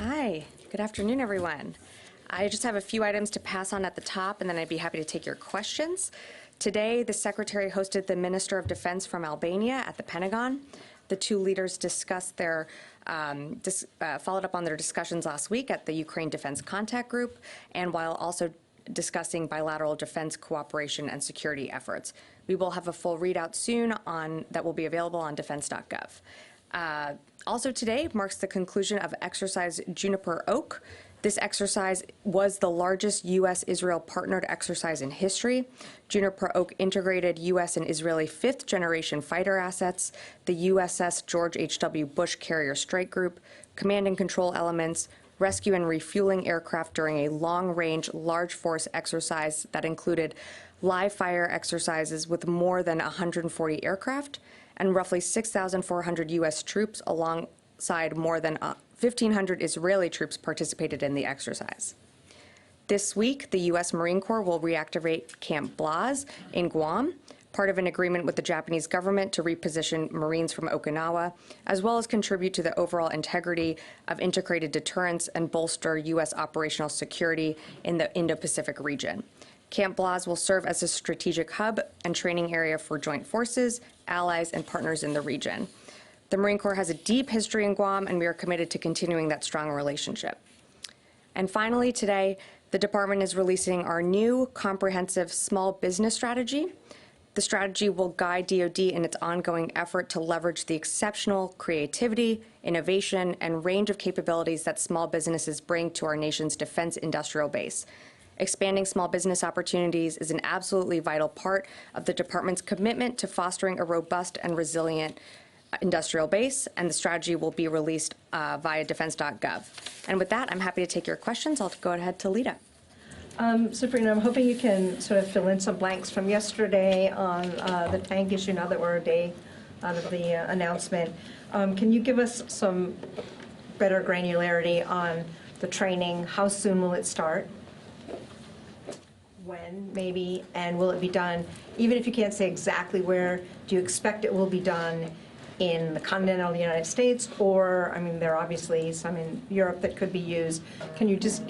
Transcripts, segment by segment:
Hi, good afternoon, everyone. I just have a few items to pass on at the top, and then I'd be happy to take your questions. Today, the Secretary hosted the Minister of Defense from Albania at the Pentagon. The two leaders discussed their followed up on their discussions last week at the Ukraine Defense Contact Group, and while also discussing bilateral defense cooperation and security efforts. We will have a full readout soon that will be available on defense.gov. Also today marks the conclusion of Exercise Juniper Oak. This exercise was the largest U.S.-Israel partnered exercise in history. Juniper Oak integrated U.S. and Israeli fifth-generation fighter assets, the USS George H.W. Bush Carrier Strike Group, command and control elements, rescue and refueling aircraft during a long-range, large-force exercise that included live-fire exercises with more than 140 aircraft, and roughly 6,400 U.S. troops alongside more than 1,500 Israeli troops participated in the exercise. This week, the U.S. Marine Corps will reactivate Camp Blas in Guam, part of an agreement with the Japanese government to reposition Marines from Okinawa, as well as contribute to the overall integrity of integrated deterrence and bolster U.S. operational security in the Indo-Pacific region. Camp Blas will serve as a strategic hub and training area for joint forces, allies, and partners in the region. The Marine Corps has a deep history in Guam, and we are committed to continuing that strong relationship. And finally, today, the department is releasing our new comprehensive small business strategy. The strategy will guide DoD in its ongoing effort to leverage the exceptional creativity, innovation, and range of capabilities that small businesses bring to our nation's defense industrial base. Expanding small business opportunities is an absolutely vital part of the department's commitment to fostering a robust and resilient industrial base, and the strategy will be released via defense.gov. And with that, I'm happy to take your questions. I'll go ahead to Lita. Sabrina, I'm hoping you can sort of fill in some blanks from yesterday on the tank issue now that we're a day out of the announcement. Can you give us some better granularity on the training? How soon will it start? When, maybe, and will it be done? Even if you can't say exactly where, do you expect it will be done in the continental United States, or, I mean, there are obviously some in Europe that could be used. Can you just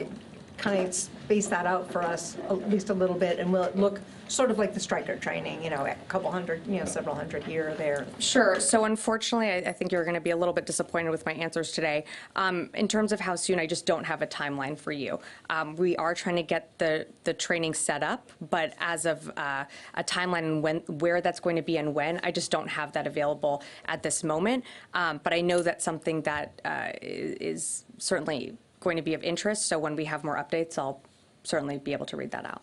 kind of space that out for us at least a little bit, and will it look sort of like the Stryker training, you know, a couple hundred, you know, several hundred here or there? Sure. So unfortunately, I think you're going to be a little bit disappointed with my answers today. In terms of how soon, I just don't have a timeline for you. We are trying to get the training set up, but as of a timeline and where that's going to be and when, I just don't have that available at this moment. But I know that's something that is certainly going to be of interest. So when we have more updates, I'll certainly be able to read that out.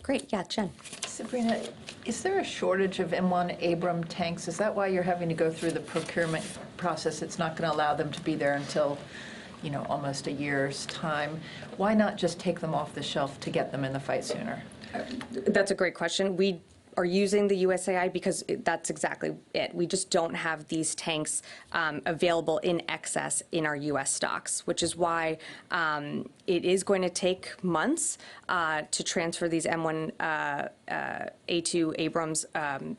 Great. Yeah, Jen. Sabrina, is there a shortage of M1 Abrams tanks? Is that why you're having to go through the procurement process? It's not going to allow them to be there until, you know, almost a year's time. Why not just take them off the shelf to get them in the fight sooner? That's a great question. We are using the USAI because that's exactly it. We just don't have these tanks available in excess in our U.S. stocks, which is why it is going to take months to transfer these M1 A2 Abrams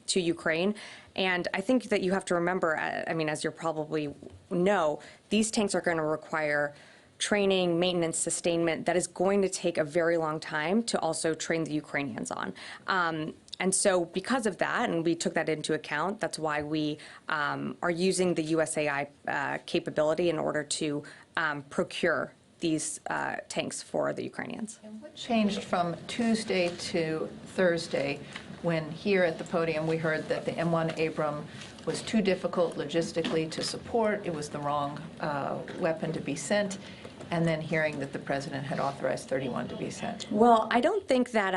to Ukraine. And I think that you have to remember, I mean, as you probably know, these tanks are going to require training, maintenance, sustainment that is going to take a very long time to also train the Ukrainians on. And so because of that, and we took that into account, that's why we are using the USAI capability in order to procure these tanks for the Ukrainians. And what changed from Tuesday to Thursday when here at the podium we heard that the M1 Abrams was too difficult logistically to support, it was the wrong weapon to be sent, and then hearing that the president had authorized 31 to be sent? Well, I don't think that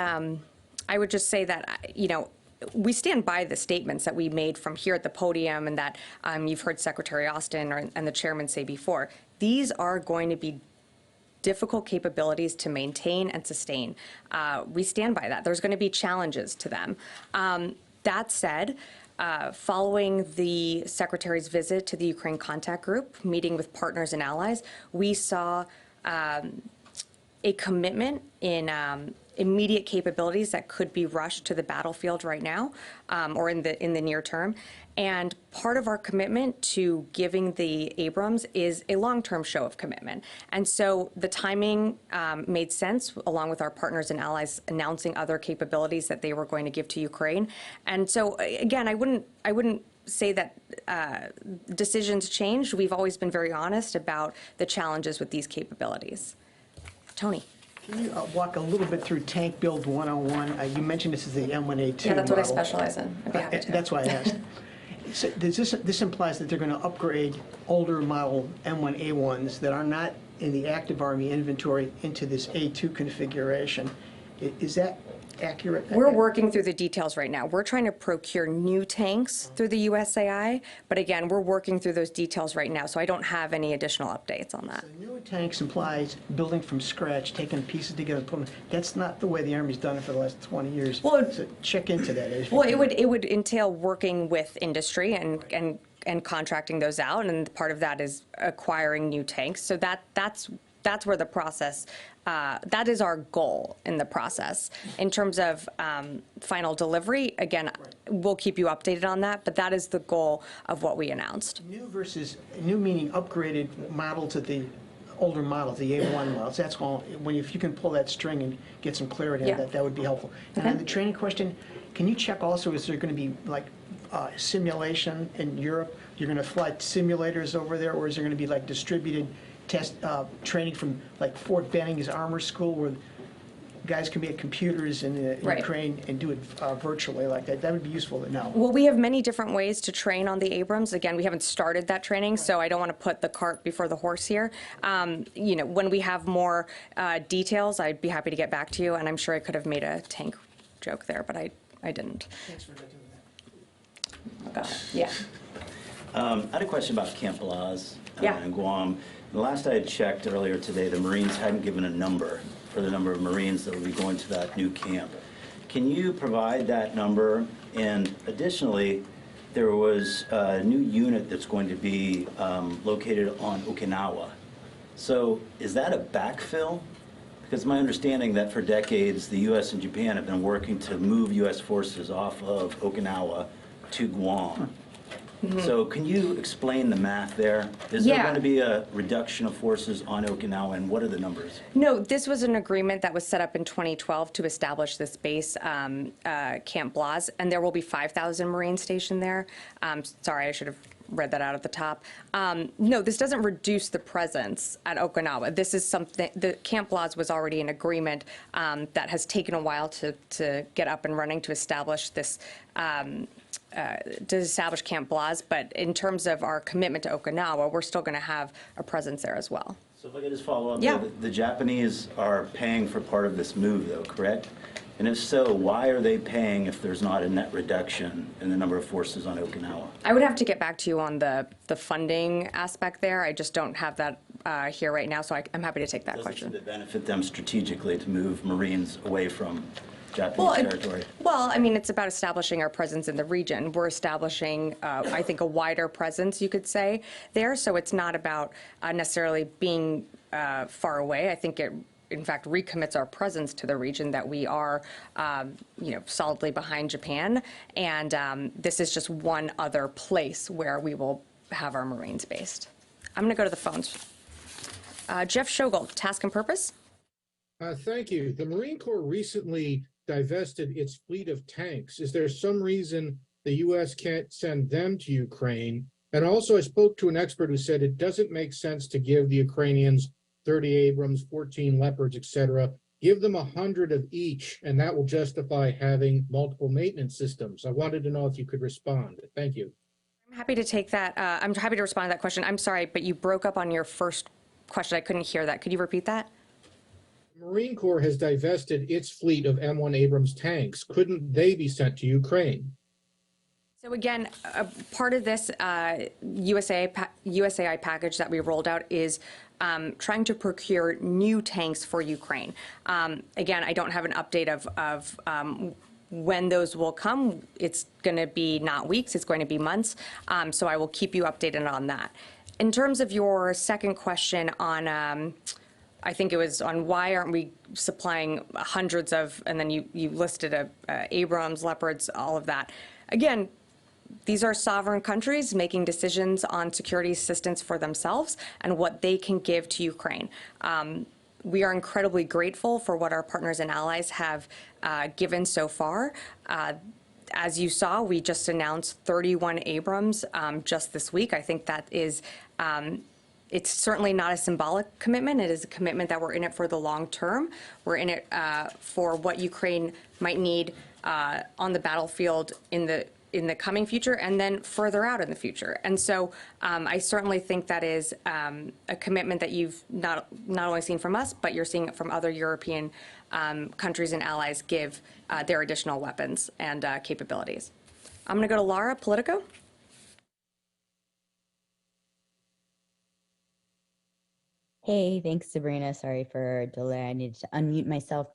I would just say that, you know, we stand by the statements that we made from here at the podium and that you've heard Secretary Austin and the chairman say before. These are going to be difficult capabilities to maintain and sustain. We stand by that. There's going to be challenges to them. That said, following the Secretary's visit to the Ukraine Contact Group, meeting with partners and allies, we saw a commitment in immediate capabilities that could be rushed to the battlefield right now or in the near term. And part of our commitment to giving the Abrams is a long-term show of commitment. And so the timing made sense, along with our partners and allies announcing other capabilities that they were going to give to Ukraine. And so, again, I wouldn't say that decisions changed. We've always been very honest about the challenges with these capabilities. Tony. Can you walk a little bit through Tank Build 101? You mentioned this is the M1A2 Yeah, that's what I model. specialize in. I'd be happy to. That's why I asked. So this implies that they're going to upgrade older model M1A1s that are not in the active Army inventory into this A2 configuration. Is that accurate? We're working through the details right now. We're trying to procure new tanks through the USAI, but again, we're working through those details right now, so I don't have any additional updates on that. So newer tanks implies building from scratch, taking pieces together, putting them. That's not the way the Army's done it for the last 20 years. Well, so check into that. Well, it would entail working with industry and contracting those out, and part of that is acquiring new tanks. So that's where the process, that is our goal in the process. In terms of final delivery, again, we'll keep you updated on that, but that is the goal of what we announced. New meaning upgraded model to the older models, the A1 models. That's all. If you can pull that string and get some clarity on that would be helpful. And on the training question, can you check also, is there going to be like simulation in Europe? You're going to fly simulators over there, or is there going to be like distributed test training from like Fort Benning's Armor School, where guys can be at computers in Ukraine and do it virtually like that? That would be useful to know. Well, we have many different ways to train on the Abrams. Again, we haven't started that training, so I don't want to put the cart before the horse here. When we have more details, I'd be happy to get back to you, and I'm sure I could have made a tank joke there, but I didn't. Thanks for doing that. Yeah. I had a question about Camp Blas Yeah. in Guam. The last I had checked earlier today, the Marines hadn't given a number for the number of Marines that will be going to that new camp. Can you provide that number? And additionally, there was a new unit that's going to be located on Okinawa. So is that a backfill? Because my understanding that for decades, the U.S. and Japan have been working to move U.S. forces off of Okinawa to Guam. Mm-hmm. So can you explain the math there? Is there going to be a reduction of forces on Okinawa, and what are the numbers? No, this was an agreement that was set up in 2012 to establish this base, Camp Blas, and there will be 5,000 Marines stationed there. Sorry, I should have read that out at the top. No, this doesn't reduce the presence at Okinawa. This is something, the Camp Blas was already an agreement that has taken a while to get up and running to establish this, Camp Blas, but in terms of our commitment to Okinawa, we're still going to have a presence there as well. So if I could just follow up, Yeah. the Japanese are paying for part of this move, though, correct? And if so, why are they paying if there's not a net reduction in the number of forces on Okinawa? I would have to get back to you on the funding aspect there. I just don't have that here right now, so I'm happy to take that question. Does it benefit them strategically to move Marines away from Japanese territory? Well, I mean, it's about establishing our presence in the region. We're establishing, I think, a wider presence, you could say, there. So it's not about necessarily being far away. I think it, in fact, recommits our presence to the region, that we are, solidly behind Japan. And this is just one other place where we will have our Marines based. I'm going to go to the phones. Jeff Shogel, Task and Purpose. Thank you. The Marine Corps recently divested its fleet of tanks. Is there some reason the U.S. can't send them to Ukraine? And also, I spoke to an expert who said it doesn't make sense to give the Ukrainians 30 Abrams, 14 Leopards, etc. Give them 100 of each, and that will justify having multiple maintenance systems. I wanted to know if you could respond. Thank you. I'm happy to take that. I'm happy to respond to that question. I'm sorry, but you broke up on your first question. I couldn't hear that. Could you repeat that? The Marine Corps has divested its fleet of M1 Abrams tanks. Couldn't they be sent to Ukraine? So again, part of this USAI package that we rolled out is trying to procure new tanks for Ukraine. Again, I don't have an update of when those will come. It's going to be not weeks, it's going to be months. So I will keep you updated on that. In terms of your second question on, I think it was on why aren't we supplying hundreds of, and then you listed Abrams, Leopards, all of that. Again, these are sovereign countries making decisions on security assistance for themselves and what they can give to Ukraine. We are incredibly grateful for what our partners and allies have given so far. As you saw, we just announced 31 Abrams just this week. I think that is, it's certainly not a symbolic commitment. It is a commitment that we're in it for the long term. We're in it for what Ukraine might need on the battlefield in the coming future and then further out in the future. And so I certainly think that is a commitment that you've not only seen from us, but you're seeing it from other European countries and allies give their additional weapons and capabilities. I'm going to go to Laura, Politico. Hey, thanks, Sabrina. Sorry for delay. I needed to unmute myself.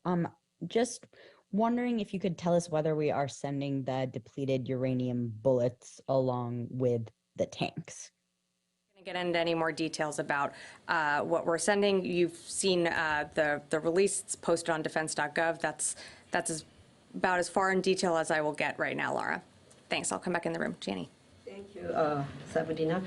Just wondering if you could tell us whether we are sending the depleted uranium bullets along with the tanks. I'm going to get into any more details about what we're sending. You've seen the release. It's posted on defense.gov. That's about as far in detail as I will get right now, Laura. Thanks. I'll come back in the room. Janie. Thank you, Sabrina.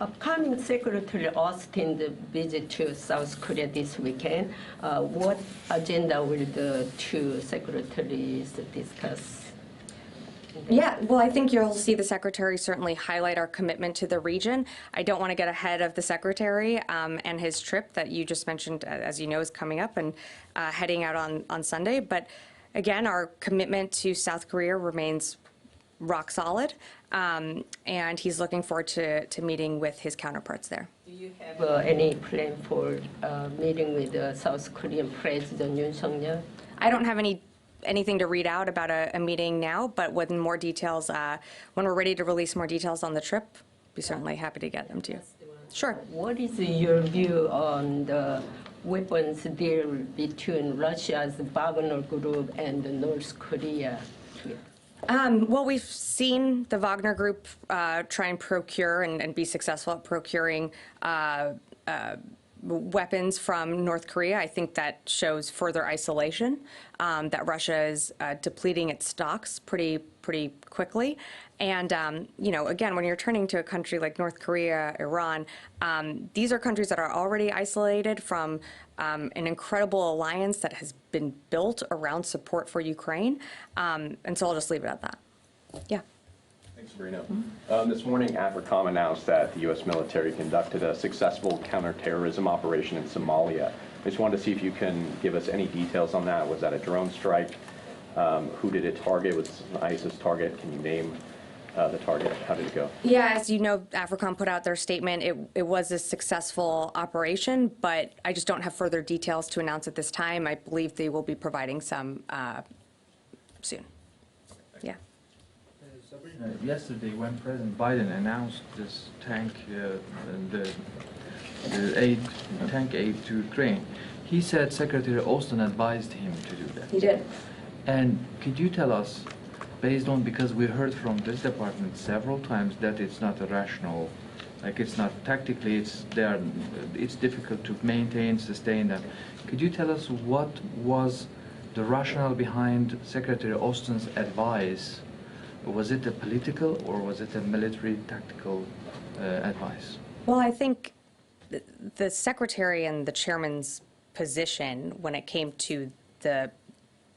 Upcoming Secretary Austin's visit to South Korea this weekend, what agenda will the two secretaries discuss? Yeah, well, I think you'll see the Secretary certainly highlight our commitment to the region. I don't want to get ahead of the Secretary and his trip that you just mentioned, as you know, is coming up and heading out on Sunday. But again, our commitment to South Korea remains rock solid, and he's looking forward to meeting with his counterparts there. Do you have any plan for meeting with South Korean President Yoon Suk-yeol? I don't have anything to read out about a meeting now, but when more details, when we're ready to release more details on the trip, be certainly happy to get them to you. Sure. What is your view on the weapons deal between Russia's Wagner Group and North Korea? Well, we've seen the Wagner Group try and procure and be successful at procuring weapons from North Korea. I think that shows further isolation, that Russia is depleting its stocks pretty quickly. And, you know, again, when you're turning to a country like North Korea, Iran, these are countries that are already isolated from an incredible alliance that has been built around support for Ukraine. And so I'll just leave it at that. Yeah. Thanks, Sabrina. This morning, AFRICOM announced that the U.S. military conducted a successful counterterrorism operation in Somalia. I just wanted to see if you can give us any details on that. Was that a drone strike? Who did it target? Was it an ISIS target? Can you name the target? How did it go? Yeah, as you know, AFRICOM put out their statement. It was a successful operation, but I just don't have further details to announce at this time. I believe they will be providing some soon. Yeah. Sabrina, yesterday when President Biden announced this tank, the tank aid to Ukraine, he said Secretary Austin advised him to do that. He did. And could you tell us, based on, because we heard from this department several times that it's not a rational, like it's not tactically, it's difficult to maintain, sustain them. Could you tell us what was the rationale behind Secretary Austin's advice? Was it a political or was it a military tactical advice? Well, I think the Secretary and the Chairman's position when it came to the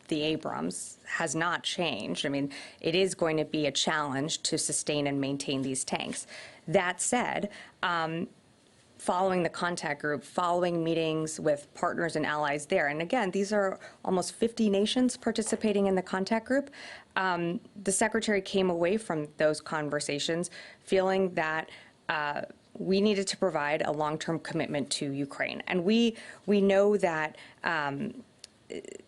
Abrams has not changed. I mean, it is going to be a challenge to sustain and maintain these tanks. That said, following the contact group, following meetings with partners and allies there, and again, these are almost 50 nations participating in the contact group, the Secretary came away from those conversations feeling that we needed to provide a long-term commitment to Ukraine. And we know that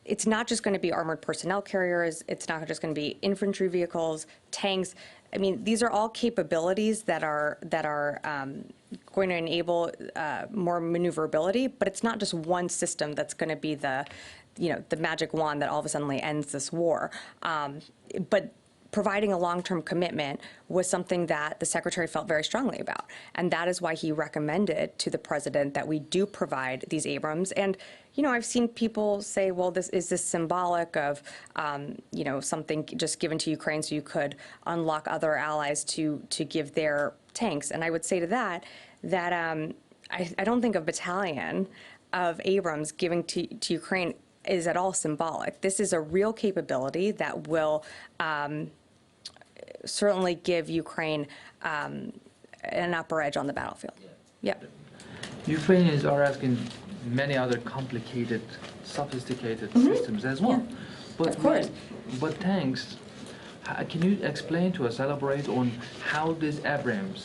it's not just going to be armored personnel carriers. It's not just going to be infantry vehicles, tanks. I mean, these are all capabilities that are going to enable more maneuverability. But it's not just one system that's going to be the magic wand that all of a sudden ends this war. But providing a long-term commitment was something that the Secretary felt very strongly about. And that is why he recommended to the President that we do provide these Abrams. And, I've seen people say, well, is this symbolic of, something just given to Ukraine so you could unlock other allies to give their tanks. And I would say to that I don't think a battalion of Abrams giving to Ukraine is at all symbolic. This is a real capability that will certainly give Ukraine an upper edge on the battlefield. Yeah. Ukrainians are asking many other complicated, sophisticated systems as well. Yeah. But of course. But tanks, can you explain to us, elaborate on how these Abrams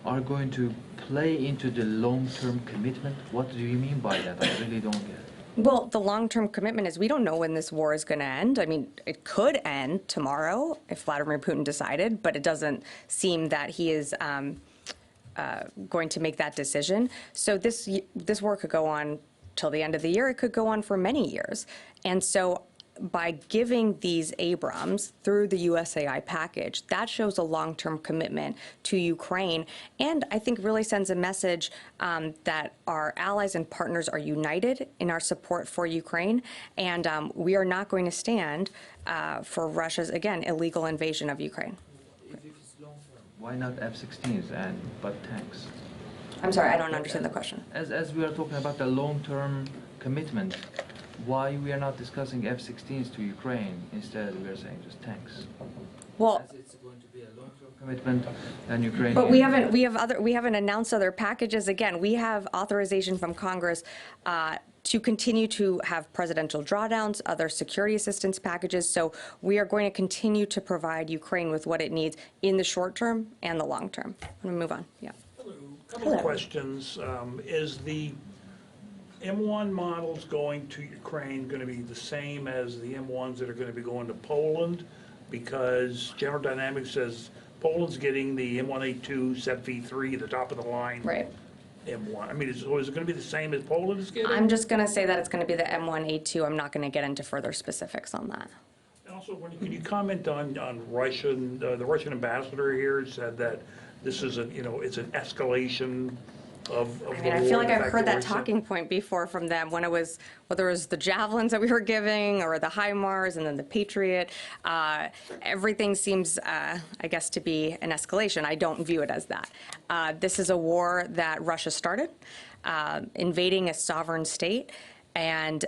are going to play into the long-term commitment? What do you mean by that? I really don't get it. Well, the long-term commitment is we don't know when this war is going to end. I mean, it could end tomorrow if Vladimir Putin decided, but it doesn't seem that he is going to make that decision. So this war could go on till the end of the year. It could go on for many years. And so by giving these Abrams through the USAI package, that shows a long-term commitment to Ukraine, and I think really sends a message that our allies and partners are united in our support for Ukraine, and we are not going to stand for Russia's, again, illegal invasion of Ukraine. If it's long-term, why not F-16s but tanks? I'm sorry, I don't understand the question. As we are talking about the long-term commitment, why we are not discussing F-16s to Ukraine? Instead, we are saying just tanks. Well, as it's going to be a long-term commitment, and Ukraine. But we haven't announced other packages. Again, we have authorization from Congress to continue to have presidential drawdowns, other security assistance packages. So we are going to continue to provide Ukraine with what it needs in the short term and the long term. I'm going to move on. Yeah. Hello. A couple of questions. Is the M1 models going to Ukraine going to be the same as the M1s that are going to be going to Poland? Because General Dynamics says Poland's getting the M1A2 SEPV3, the top of the line. Right. M1. I mean, is it going to be the same as Poland is getting? I'm just going to say that it's going to be the M1A2. I'm not going to get into further specifics on that. And also, can you comment on Russian? The Russian ambassador here said that this is it's an escalation of I mean, I feel like I've heard that talking point before from them when it was, whether it was the javelins that we were giving or the HIMARS and then the Patriot. Everything seems, I guess, to be an escalation. I don't view it as that. This is a war that Russia started, invading a sovereign state. And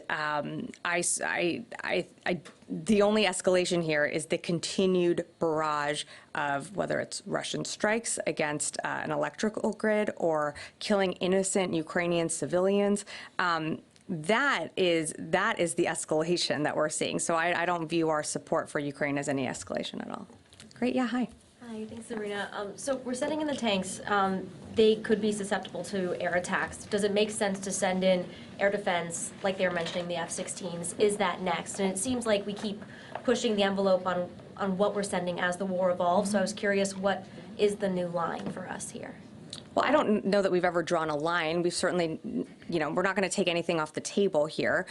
the only escalation here is the continued barrage of whether it's Russian strikes against an electrical grid or killing innocent Ukrainian civilians. That is the escalation that we're seeing. So I don't view our support for Ukraine as any escalation at all. Great. Yeah. Hi. Hi, thanks, Sabrina. So we're sending in the tanks. They could be susceptible to air attacks. Does it make sense to send in air defense, like they were mentioning, the F-16s? Is that next? And it seems like we keep pushing the envelope on what we're sending as the war evolves. So I was curious, what is the new line for us here? Well, I don't know that we've ever drawn a line. We've certainly, we're not going to take anything off the table here.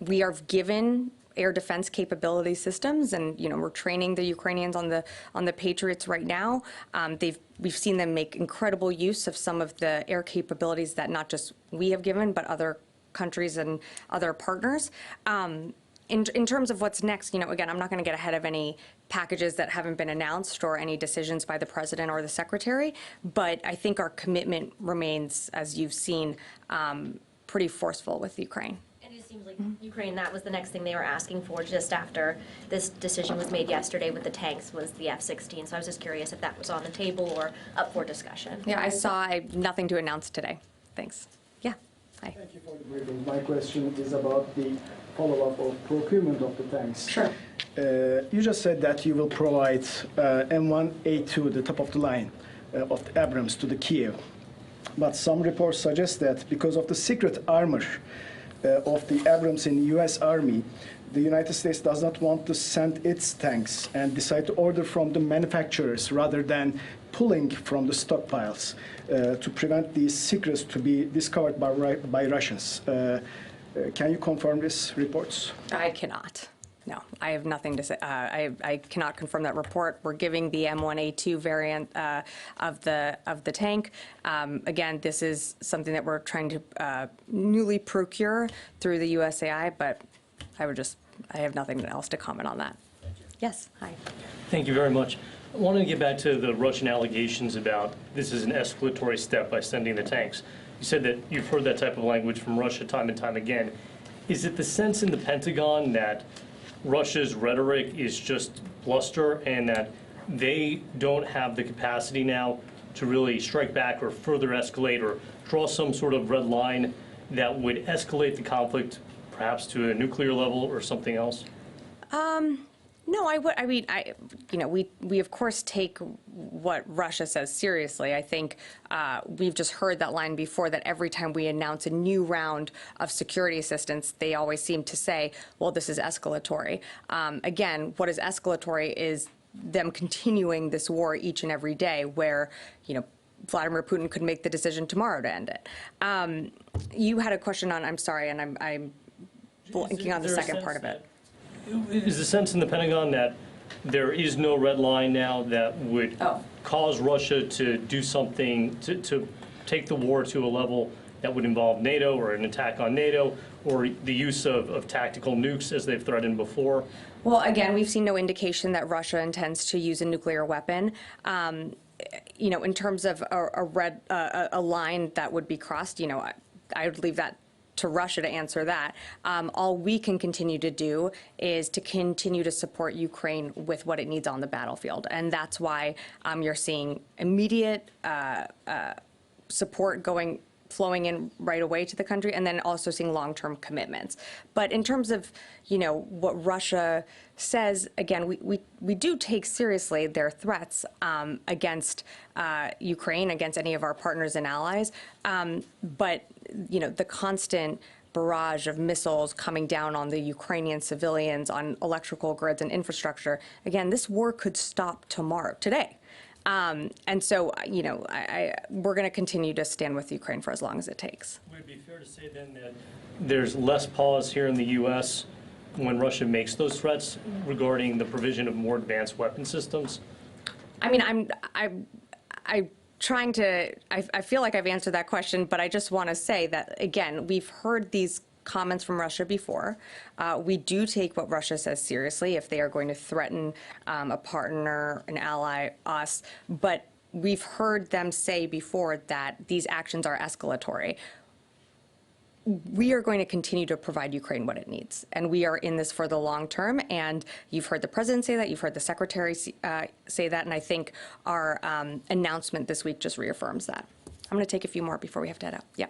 We are given air defense capability systems, and we're training the Ukrainians on the Patriots right now. We've seen them make incredible use of some of the air capabilities that not just we have given, but other countries and other partners. In terms of what's next, again, I'm not going to get ahead of any packages that haven't been announced or any decisions by the president or the secretary, but I think our commitment remains, as you've seen, pretty forceful with Ukraine. It seems like Ukraine, that was the next thing they were asking for just after this decision was made yesterday with the tanks, was the F-16. So I was just curious if that was on the table or up for discussion. Yeah, I saw nothing to announce today. Thanks. Yeah. Hi. Thank you for the briefing. My question is about the follow-up of procurement of the tanks. Sure. You just said that you will provide M1A2, the top of the line of the Abrams, to the Kiev. But some reports suggest that because of the secret armor of the Abrams in the U.S. Army, the United States does not want to send its tanks and decide to order from the manufacturers rather than pulling from the stockpiles to prevent these secrets to be discovered by Russians. Can you confirm these reports? I cannot. No, I have nothing to say. I cannot confirm that report. We're giving the M1A2 variant of the tank. Again, this is something that we're trying to newly procure through the USAI, but I have nothing else to comment on that. Yes, hi. Thank you very much. I wanted to get back to the Russian allegations about this is an escalatory step by sending the tanks. You said that you've heard that type of language from Russia time and time again. Is it the sense in the Pentagon that Russia's rhetoric is just bluster and that they don't have the capacity now to really strike back or further escalate or draw some sort of red line that would escalate the conflict perhaps to a nuclear level or something else? No, we of course take what Russia says seriously. I think we've just heard that line before, that every time we announce a new round of security assistance, they always seem to say, well, this is escalatory. Again, what is escalatory is them continuing this war each and every day, where, Vladimir Putin could make the decision tomorrow to end it. You had a question on, I'm sorry, and I'm blanking on the second part of it. Is the sense in the Pentagon that there is no red line now that would cause Russia to do something, to take the war to a level that would involve NATO or an attack on NATO or the use of tactical nukes as they've threatened before? Well, again, we've seen no indication that Russia intends to use a nuclear weapon. In terms of a line that would be crossed, I would leave that to Russia to answer that. All we can continue to do is to continue to support Ukraine with what it needs on the battlefield. And that's why you're seeing immediate support flowing in right away to the country, and then also seeing long-term commitments. But in terms of, what Russia says, again, we do take seriously their threats against Ukraine, against any of our partners and allies. But, the constant barrage of missiles coming down on the Ukrainian civilians, on electrical grids and infrastructure, again, this war could stop today. And so, we're going to continue to stand with Ukraine for as long as it takes. Would it be fair to say then that there's less pause here in the U.S. when Russia makes those threats regarding the provision of more advanced weapon systems? I mean, I'm trying to, I feel like I've answered that question, but I just want to say that, again, we've heard these comments from Russia before. We do take what Russia says seriously if they are going to threaten a partner, an ally, us. But we've heard them say before that these actions are escalatory. We are going to continue to provide Ukraine what it needs. And we are in this for the long term. And you've heard the president say that. You've heard the secretary say that. And I think our announcement this week just reaffirms that. I'm going to take a few more before we have to head out. Yeah.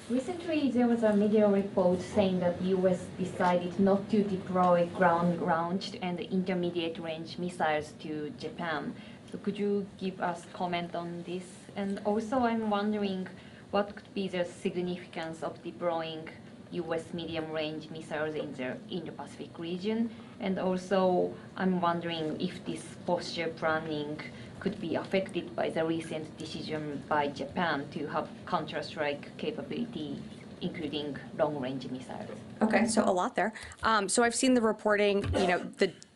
Recently, there was a media report saying that the U.S. decided not to deploy ground-launched and intermediate-range missiles to Japan. So could you give us comment on this? And also, I'm wondering what could be the significance of deploying U.S. medium-range missiles in the Pacific region? And also, I'm wondering if this posture planning could be affected by the recent decision by Japan to have counter-strike capability, including long-range missiles. Okay, so a lot there. So I've seen the reporting.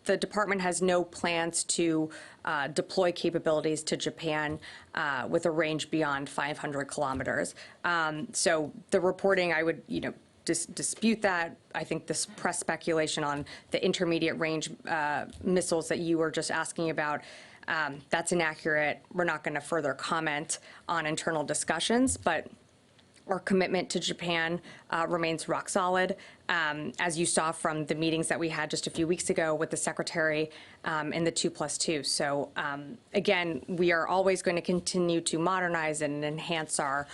The department has no plans to deploy capabilities to Japan with a range beyond 500 kilometers. So the reporting, I would, dispute that. I think this press speculation on the intermediate range missiles that you were just asking about, that's inaccurate. We're not going to further comment on internal discussions, but our commitment to Japan remains rock solid. As you saw from the meetings that we had just a few weeks ago with the Secretary in the 2+2. So again, we are always going to continue to modernize and enhance our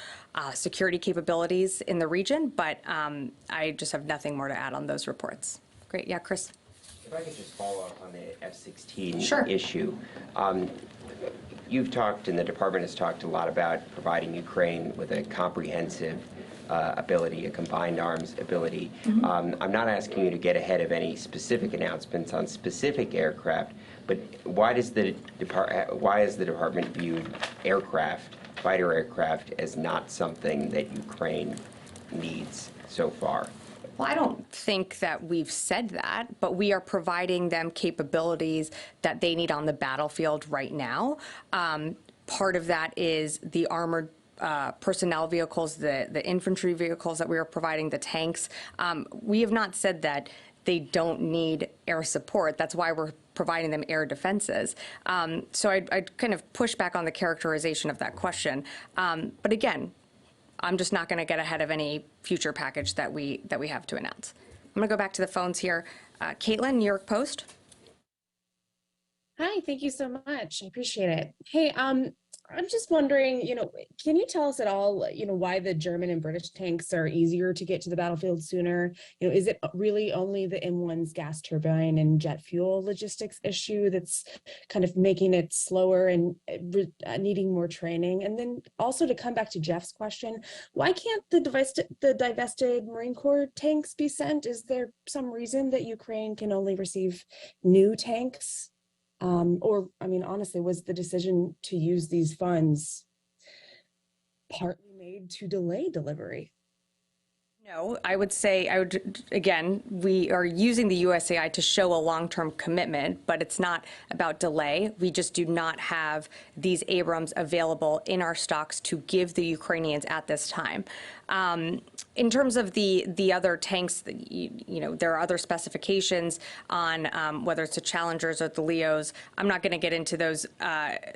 security capabilities in the region, but I just have nothing more to add on those reports. Great, yeah, Chris? If I could just follow up on the F-16 issue. You've talked, and the department has talked a lot about providing Ukraine with a comprehensive ability, a combined arms ability. I'm not asking you to get ahead of any specific announcements on specific aircraft, but why does the department view fighter aircraft, as not something that Ukraine needs so far? Well, I don't think that we've said that, but we are providing them capabilities that they need on the battlefield right now. Part of that is the armored personnel vehicles, the infantry vehicles that we are providing, the tanks. We have not said that they don't need air support. That's why we're providing them air defenses. So I'd kind of push back on the characterization of that question. But again, I'm just not going to get ahead of any future package that we have to announce. I'm going to go back to the phones here. Caitlin, New York Post. Hi, thank you so much. I appreciate it. Hey, I'm just wondering, can you tell us at all, why the German and British tanks are easier to get to the battlefield sooner? Is it really only the M1's gas turbine and jet fuel logistics issue that's kind of making it slower and needing more training? And then also to come back to Jeff's question, why can't the divested Marine Corps tanks be sent? Is there some reason that Ukraine can only receive new tanks? Or, I mean, honestly, was the decision to use these funds partly made to delay delivery? No, I would say, again, we are using the USAI to show a long-term commitment, but it's not about delay. We just do not have these Abrams available in our stocks to give the Ukrainians at this time. In terms of the other tanks, there are other specifications on whether it's the Challengers or the Leos. I'm not going to get into those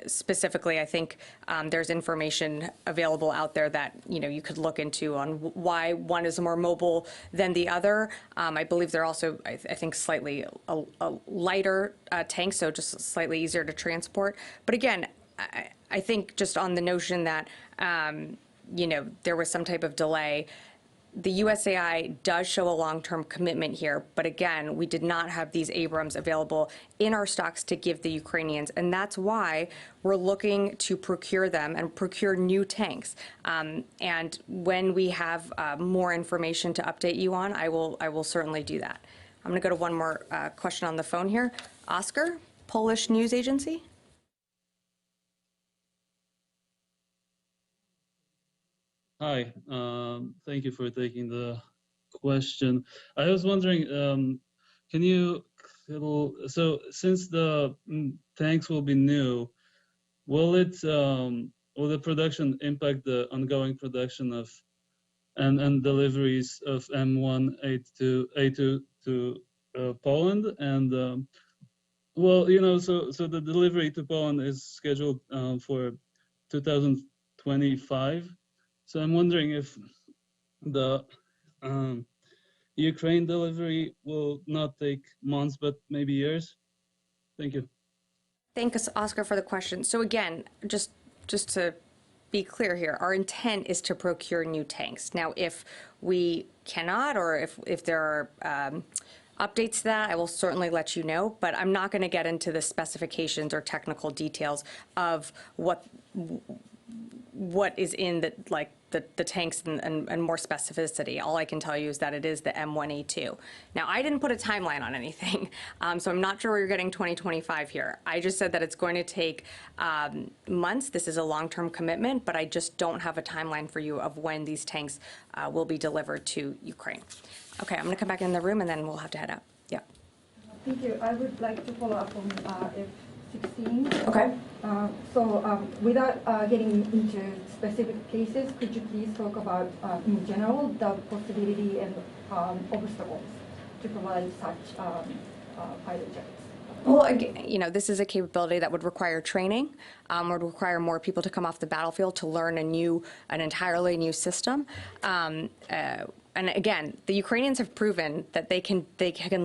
specifically. I think there's information available out there that you could look into on why one is more mobile than the other. I believe they're also, I think, slightly a lighter tank, so just slightly easier to transport. But again, I think just on the notion that there was some type of delay. The USAI does show a long-term commitment here, but again, we did not have these Abrams available in our stocks to give the Ukrainians, and that's why we're looking to procure them and procure new tanks. And when we have more information to update you on, I will certainly do that. I'm going to go to one more question on the phone here. Oscar, Polish news agency. Hi, thank you for taking the question. I was wondering, can you, so since the tanks will be new, will the production impact the ongoing production of and deliveries of M1A2 to Poland? And well, so the delivery to Poland is scheduled for 2025. So I'm wondering if the Ukraine delivery will not take months, but maybe years. Thank you. Thanks, Oscar, for the question. So again, just to be clear here, our intent is to procure new tanks. Now, if we cannot, or if there are updates to that, I will certainly let you know, but I'm not going to get into the specifications or technical details of what is in the tanks and more specificity. All I can tell you is that it is the M1A2. Now, I didn't put a timeline on anything, so I'm not sure where you're getting 2025 here. I just said that it's going to take months. This is a long-term commitment, but I just don't have a timeline for you of when these tanks will be delivered to Ukraine. Okay, I'm going to come back in the room, and then we'll have to head out. Yeah. Thank you. I would like to follow up on F-16. Okay. Without getting into specific cases, could you please talk about, in general, the possibility and obstacles to provide such fighter jets? Well, again, this is a capability that would require training, would require more people to come off the battlefield to learn an entirely new system. And again, the Ukrainians have proven that they can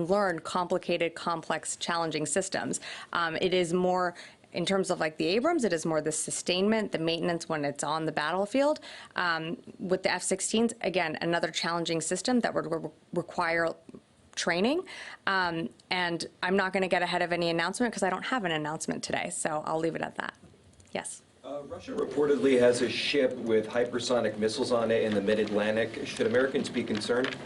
learn complicated, complex, challenging systems. It is more, in terms of like the Abrams, it is more the sustainment, the maintenance when it's on the battlefield. With the F-16s, again, another challenging system that would require training. And I'm not going to get ahead of any announcement because I don't have an announcement today, so I'll leave it at that. Yes. Russia reportedly has a ship with hypersonic missiles on it in the mid-Atlantic. Should Americans be concerned?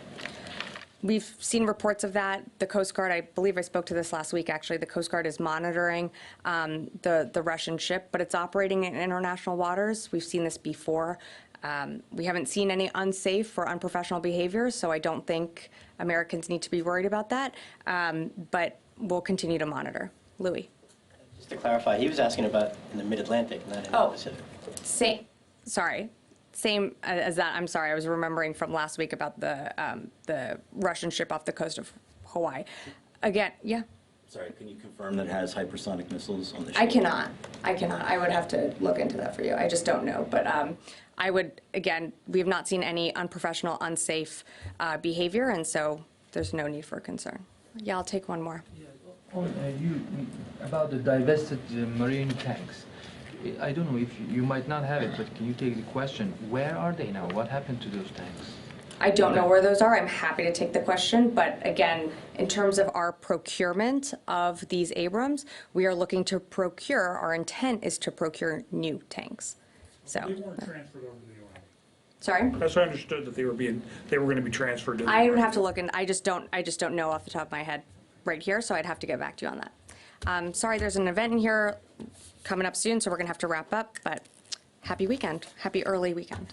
We've seen reports of that. The Coast Guard, I believe I spoke to this last week, actually, the Coast Guard is monitoring the Russian ship, but it's operating in international waters. We've seen this before. We haven't seen any unsafe or unprofessional behaviors, so I don't think Americans need to be worried about that. But we'll continue to monitor. Louis. Just to clarify, he was asking about in the Mid-Atlantic, not in the Pacific. Same as that. I'm sorry, I was remembering from last week about the Russian ship off the coast of Hawaii. Again, yeah. Sorry, can you confirm that it has hypersonic missiles on the ship? I cannot. I would have to look into that for you. I just don't know. But I would, again, we have not seen any unprofessional, unsafe behavior, and so there's no need for concern. Yeah, I'll take one more. About the divested marine tanks. I don't know if you might not have it, but can you take the question? Where are they now? What happened to those tanks? I don't know where those are. I'm happy to take the question, but again, in terms of our procurement of these Abrams, we are looking to procure, our intent is to procure new tanks. So. They weren't transferred over to the Army. Sorry? That's what I understood, that they were going to be transferred to the I would Army. have to look, and I just don't know off the top of my head right here, so I'd have to get back to you on that. Sorry, there's an event in here coming up soon, so we're gonna have to wrap up, but happy weekend, happy early weekend.